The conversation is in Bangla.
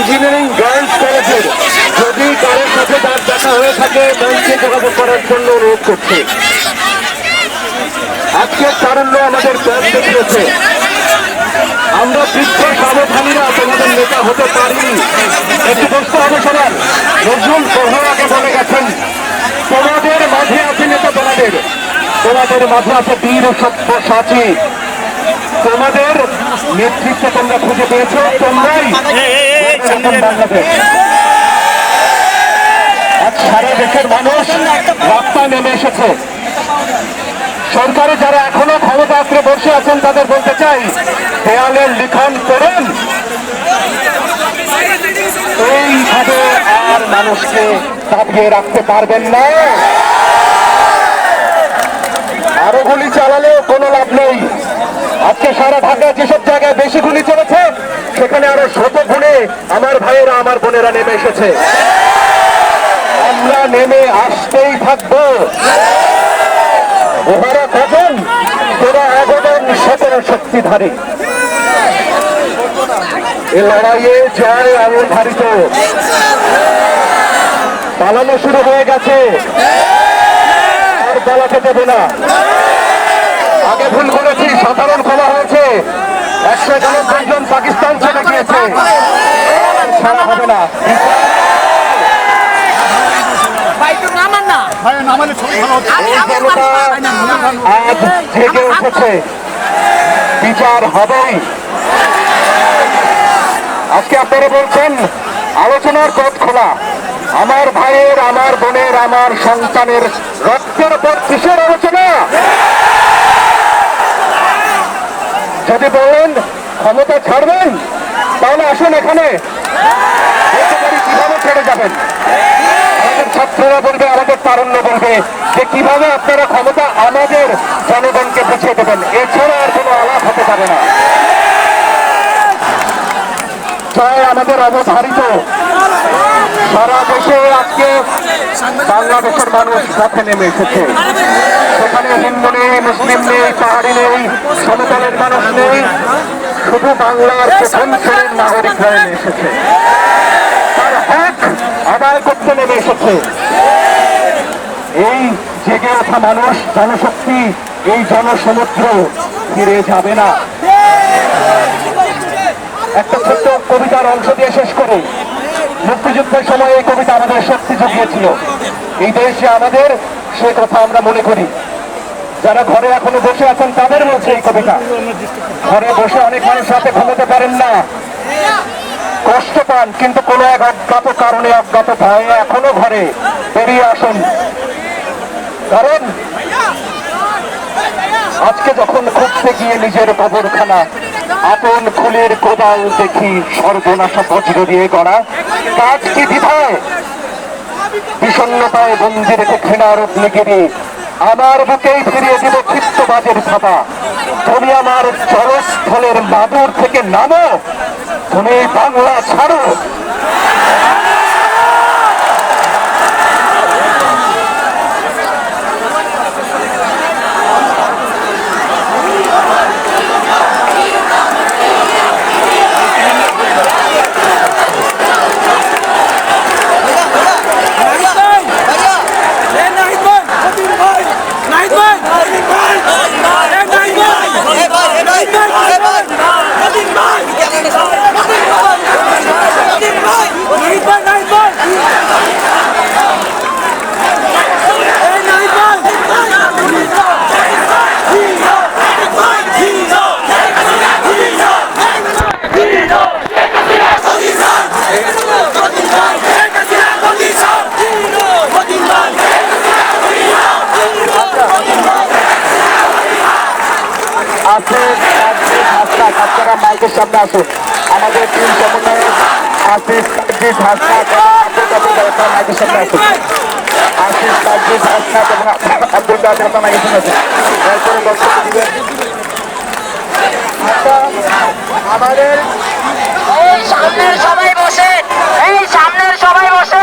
ইঞ্জিনিয়ারিং গার্লস কলেজের যদি কারোর সাথে তার দেখা হয়ে থাকে মঞ্চে যোগাযোগ করার জন্য অনুরোধ করছে। আজকের তারুণ্য আমাদের পথ দেখিয়েছে। আমরা বৃদ্ধ সাবধানীরা তোমাদের নেতা হতে পারিনি। একটু বসতে হবে সবার। নজরুল বহু আগে বলে গেছেন, তোমাদের মাঝে আছে নেতা, তোমাদের মাঝে আছে বীর সত্য সাচী। তোমাদের নেতৃত্ব তোমরা খুঁজে পেয়েছ, তোমরাই বাংলাদেশ। আজ সারা দেশের মানুষ রাস্তায় নেমে এসেছে। সরকারে যারা এখনো ক্ষমতা আঁকড়ে বসে আছেন তাদের বলতে চাই, দেয়ালের লিখন করেন। এইভাবে আর মানুষকে দাবিয়ে রাখতে পারবেন না। আরো গুলি চালালেও কোনো লাভ নেই। আজকে সারা ঢাকায় যেসব জায়গায় বেশি গুলি চলেছে সেখানে আরো শত গুণে আমার ভাইয়েরা আমার বোনেরা নেমে এসেছে। আমরা নেমে আসতেই থাকবো। ওরা কখন তোরা অবদান সকল শক্তিধারী। এ লড়াইয়ে জয় অবধারিত। পালানো শুরু হয়ে গেছে, আর পালাতে দেবে না। আগে ভুল করেছি, সাধারণ ক্ষমা হয়েছে। 191 জন পাকিস্তান ছেড়ে গিয়েছে, ছাড়া হবে না। আজ জেগে উঠেছে, বিচার হবেই। আজকে আপনারা বলছেন আলোচনার পথ খোলা। আমার ভাইয়ের, আমার বোনের, আমার সন্তানের রক্তের পর কিসের আলোচনা? যদি বলেন ক্ষমতা ছাড়বেন তাহলে আসুন এখানে, কিভাবে ছেড়ে যাবেন। আমাদের ছাত্ররা বলবে, আমাদের তারুণ্য বলবে যে কিভাবে আপনারা ক্ষমতা আমাদের জনগণকে বুঝিয়ে দেবেন। এছাড়া আর কোনো আলাপ হতে পারে না। জয় আমাদের অবধারিত। সারা দেশে আজকে বাংলাদেশের মানুষ পথে নেমে এসেছে। সেখানে হিন্দু নেই, মুসলিম নেই, পাহাড়ি নেই, সমতলের মানুষ নেই, শুধু বাংলার প্রথম শ্রেণীর নাগরিকরা নেমে এসেছে। তার হক আদায় করতে নেমে এসেছে। এই জেগে ওঠা মানুষ, জনশক্তি, এই জনসমুদ্র ফিরে যাবে না। একটা ছোট্ট কবিতার অংশ দিয়ে শেষ করে, মুক্তিযুদ্ধের সময় এই কবিতা আমাদের শক্তি জুগিয়েছিল। এই দেশে আমাদের, সে কথা আমরা মনে করি। যারা ঘরে এখনো বসে আছেন তাদের বলছে এই কবিতা। ঘরে বসে অনেক মানুষ রাতে ঘুমোতে পারেন না, কষ্ট পান, কিন্তু কোনো এক অজ্ঞাত কারণে, অজ্ঞাত ভয়ে এখনো ঘরে বেরিয়ে আসুন। কারণ আজকে যখন খুঁজতে গিয়ে নিজের কবরখানা আপন খুলের কোদাল দেখি, সর্বনাশা বজ্র দিয়ে গড়া, কাজ কি দ্বিধায় বিষণ্ণতায় বন্দি রেখে ঘৃণার অগ্নিগিরি, আমার বুকেই ফিরিয়ে দিব ক্ষিপ্তবাজের ছাপা। তুমি আমার জলস্থলের মাদুর থেকে নামো, তুমি বাংলা ছাড়ো। আপনারা মাইকের সামনে আসুন। আমাদের টিম সমন্বয়ক আশিস কাজী হাসনাত মাইকের সামনে আসুন। আশিস কাজী হাসনাত এবং আব্দুল কাদের আপনার মাইকের সামনে আসুন। এরপরে বক্তব্য দিবেন আমাদের এই সামনের সবাই বসে, এই সামনের সবাই বসে।